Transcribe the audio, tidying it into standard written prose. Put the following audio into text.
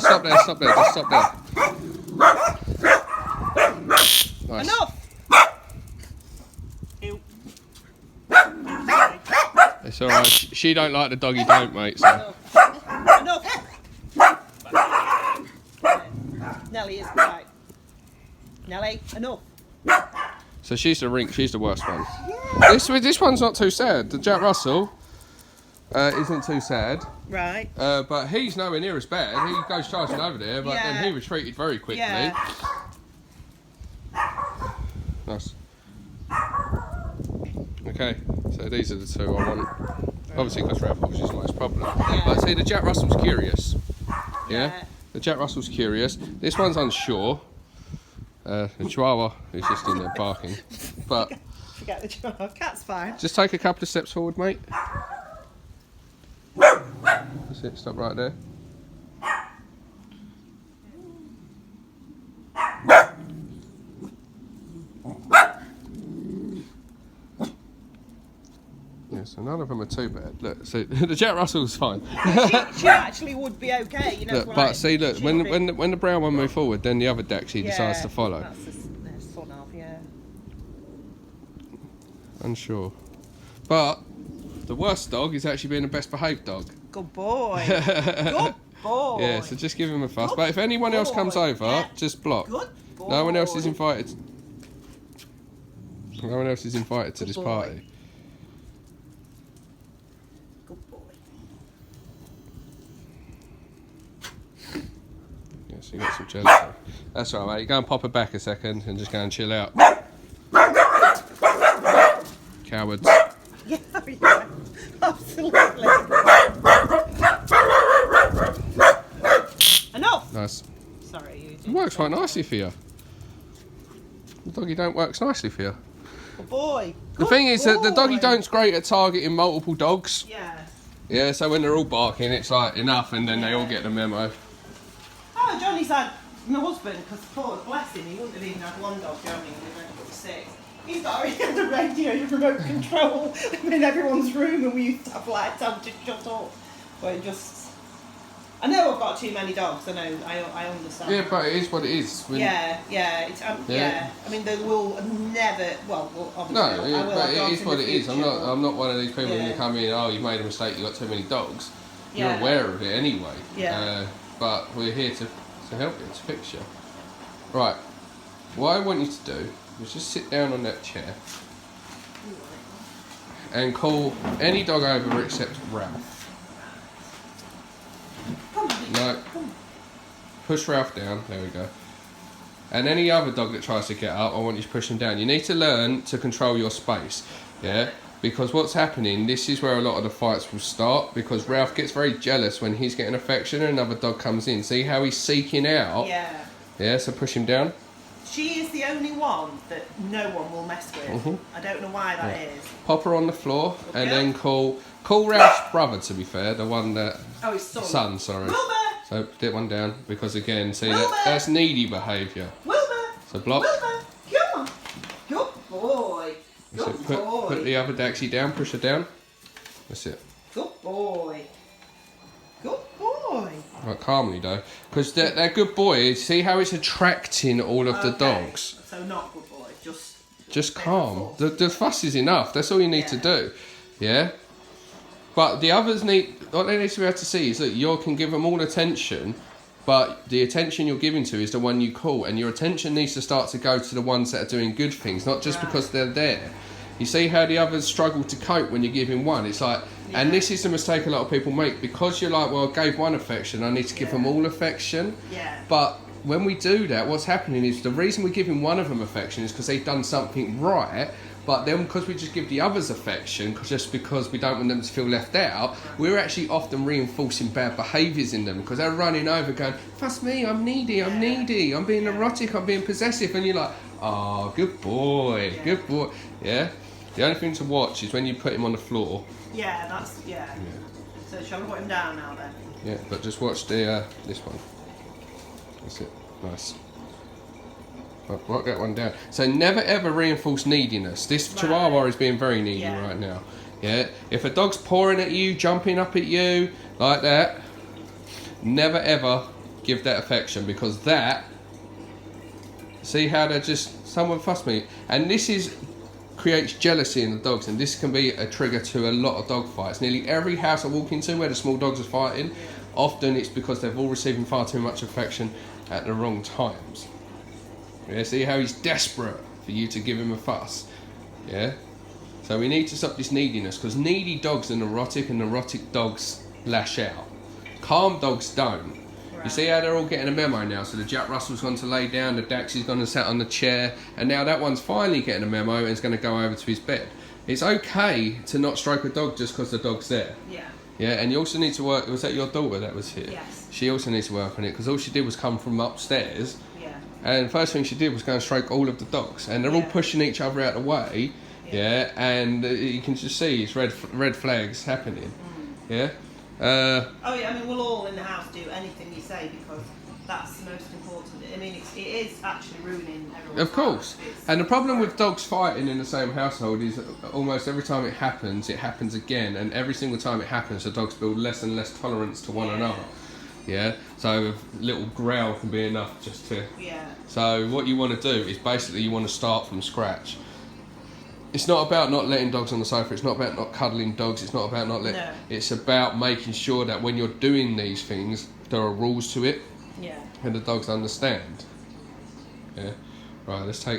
Right, stop there, just stop there. Nice. Enough! Ew. It's alright, she don't like the doggy don't, mate, so. Enough! Nelly is right. Nelly, enough. So she's the worst one. Yeah. This one's not too sad. The Jack Russell isn't too sad. Right. But he's nowhere near as bad. He goes charging over there, but then he retreated very quickly. Yeah. Nice. Okay, so these are the two I want. Obviously, because Ralph is the most popular. Yeah. But see, the Jack Russell's curious. Yeah? The Jack Russell's curious. This one's unsure. The Chihuahua is just in there barking. But forget the Chihuahua. Cat's fine. just take a couple of steps forward, mate. That's it, stop right there. Yeah, so none of them are too bad. Look, so the Jack Russell's fine. she actually would be okay, you know. Look, but see, look, when the brown one moved forward, then the other Dachshund decides to follow. That's fun of, yeah. Unsure. But the worst dog is actually being the best behaved dog. Good boy. Good boy. Yeah, so just give him a fuss. But if anyone else comes over, just block. Good boy. No one else is invited. No one else is invited to this party. Good boy. Yeah, so you got some jealousy. That's all right, mate. You go and pop her back a second and just go and chill out. Cowards. Yeah, yeah. Absolutely. Enough. Nice. Sorry, It works quite nicely for you. The doggy don't works nicely for you. Good boy. The thing is that the doggy boy. don't's great at targeting multiple dogs. Yeah. Yeah, so when they're all barking, it's like enough, and then they all get the memo. Oh, Johnny's had my husband, because poor bless him, he wouldn't have even had one dog, Johnny, and we've only got 6. He's got the radio, remote control in everyone's room, and we used to have like tell him to shut up. But it just, I know I've got too many dogs. I know, I understand. Yeah, but it is what it is. Yeah. It's yeah. I mean, they will never. Well, obviously, No, I will but have it dogs is in what the it is. future. I'm not one of these people Yeah. who come in. Oh, you've made a mistake. You have got too many dogs. Yeah. You're aware of it anyway. Yeah. But we're here to help you, to fix you. Right. What I want you to do is just sit down on that chair and call any dog over except Ralph. No. Push Ralph down. There we go. And any other dog that tries to get up, I want you to push him down. You need to learn to control your space. Yeah? Because what's happening, this is where a lot of the fights will start, because Ralph gets very jealous when he's getting affection and another dog comes in. See how he's seeking out? Yeah. Yeah, so push him down. She is the only one that no one will mess with. I don't know why that is. Pop her on the floor and then call Ralph's brother, to be fair, the one that... Oh, his son. Son, sorry. Wilbur! So get one down, because again, see, Wilbur! that's needy behaviour. Wilbur! So block. Wilbur! Come on! Good boy! So Good boy! put the other Daxie down, push her down. That's it. Good boy! Good boy! Right, calmly though, because they're good boys. See how it's attracting all of the dogs. So not good boy, Just calm. The fuss is enough. That's all you need to do. Yeah. But the others what they need to be able to see is that you can give them all attention, but the attention you're giving to is the one you call, and your attention needs to start to go to the ones that are doing good things, not just because they're there. You see how the others struggle to cope when you give him one? It's like, and this is the mistake a lot of people make, because you're like, well, I gave one affection, I need to give them all affection. Yeah. But when we do that, what's happening is the reason we're giving one of them affection is because they've done something right, but then because we just give the others affection, just because we don't want them to feel left out, we're actually often reinforcing bad behaviours in them, because they're running over going, fuss me, I'm needy, I'm being erotic, I'm being possessive, and you're like, oh, good boy, good boy. Yeah? The only thing to watch is when you put him on the floor. Yeah, that's, So shall I put him down now then? Yeah, but just watch the this one. That's it. Nice. Right, we'll get one down. So never ever reinforce neediness. This Chihuahua is being very needy right now. Yeah. If a dog's pawing at you, jumping up at you, like that, never ever give that affection, because that, see how they're just, someone fussed me, and this is creates jealousy in the dogs, and this can be a trigger to a lot of dog fights. Nearly every house I walk into where the small dogs are fighting, often it's because they've all receiving far too much affection at the wrong times. Yeah, see how he's desperate for you to give him a fuss. Yeah, so we need to stop this neediness, because needy dogs are neurotic, and neurotic dogs lash out. Calm dogs don't. You see how they're all getting a memo now? So the Jack Russell's gone to lay down, the Daxie's gone and sat on the chair, and now that one's finally getting a memo and is going to go over to his bed. It's okay to not stroke a dog just because the dog's there. Yeah. Yeah, and you also need to work. Was that your daughter that was here? Yes. She also needs to work on it, because all she did was come from upstairs. Yeah. And the first thing she did was go and stroke all of the dogs, and they're all pushing each other out of the way. Yeah, and you can just see it's red flags happening. Yeah. Oh yeah, I mean we'll all in the house do anything you say, because that's the most important. I mean it is actually ruining everyone's Of course. life. And the problem with dogs fighting in the same household is almost every time it happens again, and every single time it happens the dogs build less and less tolerance to one another. Yeah, so a little growl can be enough just to... Yeah. So what you want to do is basically you want to start from scratch. It's not about not letting dogs on the sofa, it's not about not cuddling dogs, it's not about not letting... No. It's about making sure that when you're doing these things, there are rules to it. Yeah. And the dogs understand. Yeah. Right, let's take